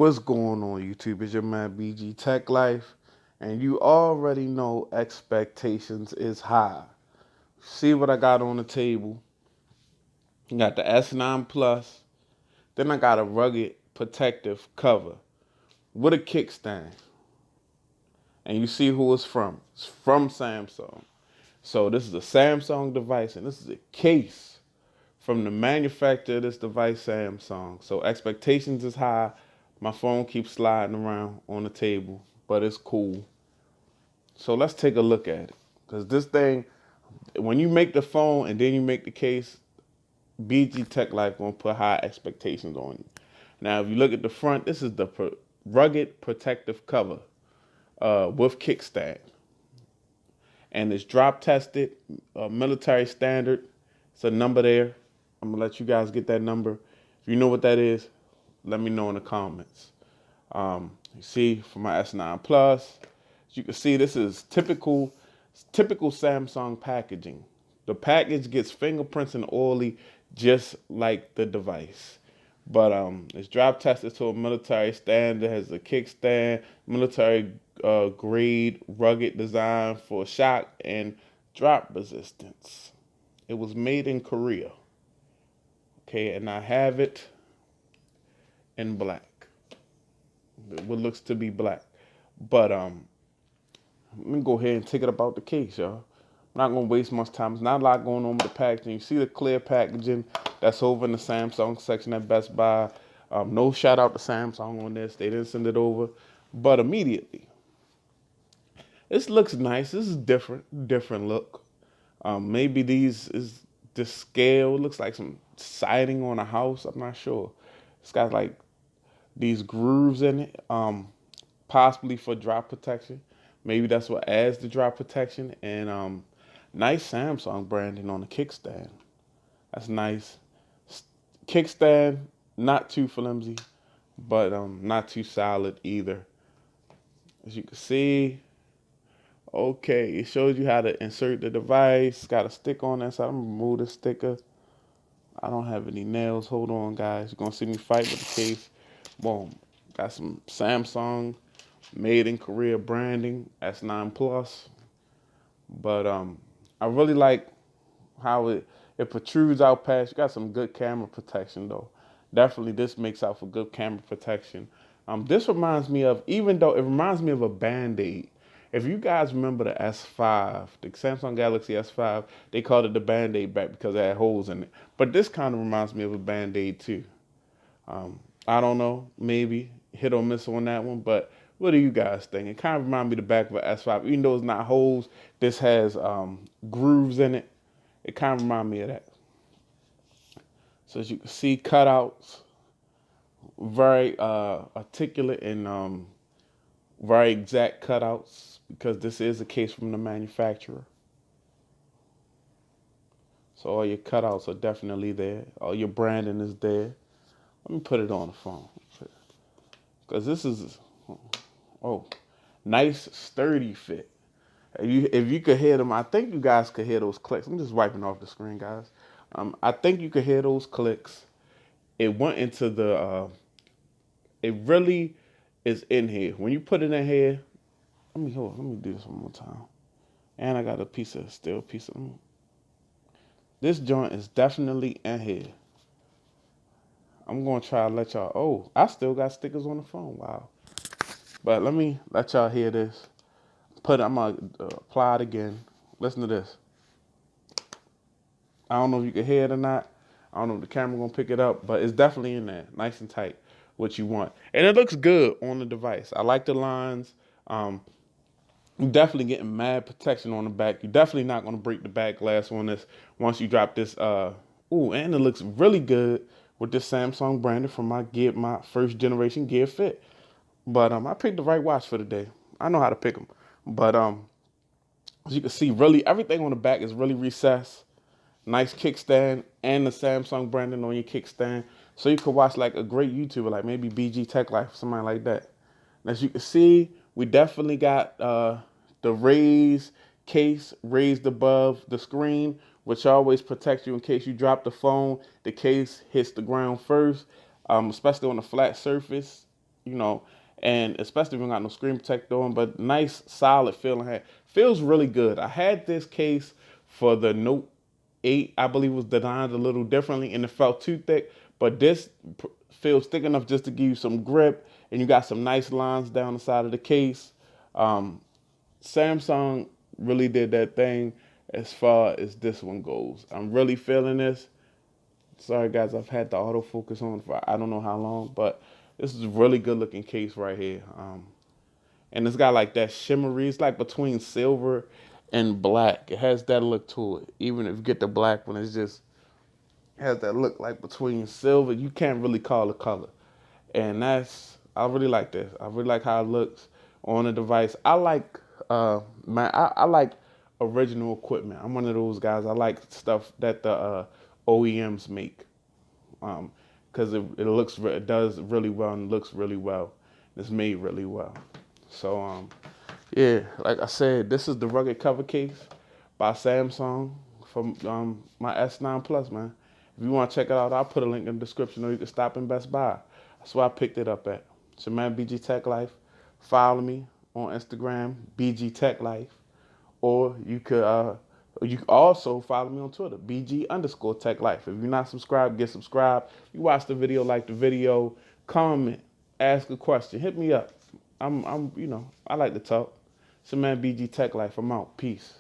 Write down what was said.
What's going on, YouTube? It's your man BG Tech Life, and you already know expectations is high. See what I got on the table? You got the S9 Plus, then I got a rugged protective cover with a kickstand, and you see who it's from. It's from Samsung. So this is a Samsung device, and this is a case from the manufacturer of this device, Samsung. So expectations is high. My phone keeps sliding around on the table, but it's cool. So let's take a look at it. Because this thing, when you make the phone and then you make the case, BG Tech Life gonna put high expectations on you. Now, if you look at the front, this is the rugged protective cover with kickstand, and it's drop tested, military standard. It's a number there. I'm gonna let you guys get that number. If you know what that is, let me know in the comments. You see, for my S9 Plus, as you can see, this is typical Samsung packaging. The package gets fingerprints and oily, just like the device. But it's drop tested to a military standard, has a kickstand, military grade, rugged design for shock and drop resistance. It was made in Korea. Okay, and I have it in black. What looks to be black. But let me go ahead and take it about the case, y'all. I'm not gonna waste much time. There's not a lot going on with the packaging. You see the clear packaging that's over in the Samsung section at Best Buy. No shout out to Samsung on this. They didn't send it over. But immediately, this looks nice. This is different look. Maybe these is the scale. It looks like some siding on a house. I'm not sure. It's got like these grooves in it, possibly for drop protection. Maybe that's what adds the drop protection. And nice Samsung branding on the kickstand. That's nice. Kickstand, not too flimsy, but not too solid either. As you can see, okay, it shows you how to insert the device. It's got a stick on that side. I'm gonna remove the sticker. I don't have any nails. Hold on, guys. You're gonna see me fight with the case. Boom. Got some Samsung made in Korea branding. S9 Plus. But I really like how it protrudes out past. You got some good camera protection though. Definitely this makes out for good camera protection. This reminds me of, even though it reminds me of a Band-Aid. If you guys remember the S5, the Samsung Galaxy S5, they called it the Band-Aid back because it had holes in it. But this kind of reminds me of a Band-Aid too. I don't know, maybe hit or miss on that one, but what do you guys think? It kind of reminds me of the back of an S5. Even though it's not holes, this has grooves in it. It kind of reminds me of that. So as you can see, cutouts, very articulate and very exact cutouts because this is a case from the manufacturer. So all your cutouts are definitely there. All your branding is there. Let me put it on the phone. Because this is, oh, nice sturdy fit. If you could hear them, I think you guys could hear those clicks. I'm just wiping off the screen, guys. I think you could hear those clicks. It went into the, it really is in here. When you put it in here, let me do this one more time. And I got a piece of, this joint is definitely in here. I'm going to try to let y'all, oh, I still got stickers on the phone, wow. But let me let y'all hear this. I'm going to apply it again. Listen to this. I don't know if you can hear it or not. I don't know if the camera going to pick it up, but it's definitely in there, nice and tight, what you want. And it looks good on the device. I like the lines. You're definitely getting mad protection on the back. You're definitely not going to break the back glass on this once you drop this. Ooh, and it looks really good with this Samsung branded from my first generation Gear Fit. But I picked the right watch for the day. I know how to pick them. But as you can see, really everything on the back is really recessed. Nice kickstand and the Samsung branding on your kickstand. So you could watch like a great YouTuber, like maybe BG Tech Life, somebody like that. And as you can see, we definitely got the raised case raised above the screen, which always protects you in case you drop the phone. The case hits the ground first, especially on a flat surface. you know, and especially if you got no screen protector on, but nice, solid feeling. Feels really good. I had this case for the Note 8, I believe was designed a little differently and it felt too thick, but this feels thick enough just to give you some grip, and you got some nice lines down the side of the case. Um, Samsung really did that thing as far as this one goes. I'm really feeling this. Sorry guys, I've had the autofocus on for I don't know how long, but this is a really good looking case right here. And it's got like that shimmery, it's like between silver and black. It has that look to it. Even if you get the black one, it's just has that look like between silver. You can't really call it color. And I really like this. I really like how it looks on the device. I like I like original equipment. I'm one of those guys. I like stuff that the OEMs make. Because it does really well and looks really well. It's made really well. So yeah, like I said, this is the rugged cover case by Samsung from my S9 Plus, man. If you want to check it out, I'll put a link in the description, or you can stop in Best Buy. That's where I picked it up at. It's your man BG Tech Life. Follow me on Instagram, BG Tech Life, or you can also follow me on Twitter, BG_Tech Life. If you're not subscribed, get subscribed. You watch the video, like the video, comment, ask a question, hit me up. I like to talk. It's your man BG Tech Life. I'm out. Peace.